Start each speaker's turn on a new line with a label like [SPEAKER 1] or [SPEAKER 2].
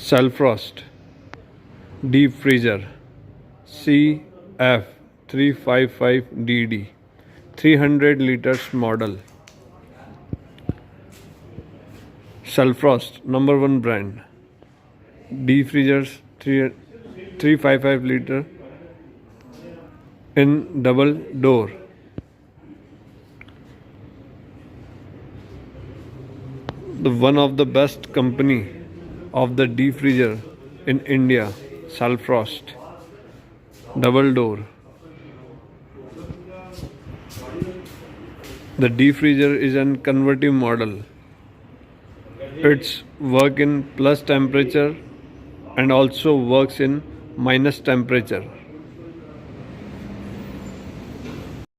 [SPEAKER 1] Celfrost deep freezer CF355DD 300 liters model. Celfrost number one brand. Deep freezers 355 liter in double door. One of the best company of the deep freezer in India, Celfrost, double door. The deep freezer is a convertible model. It's work in plus temperature and also works in minus temperature.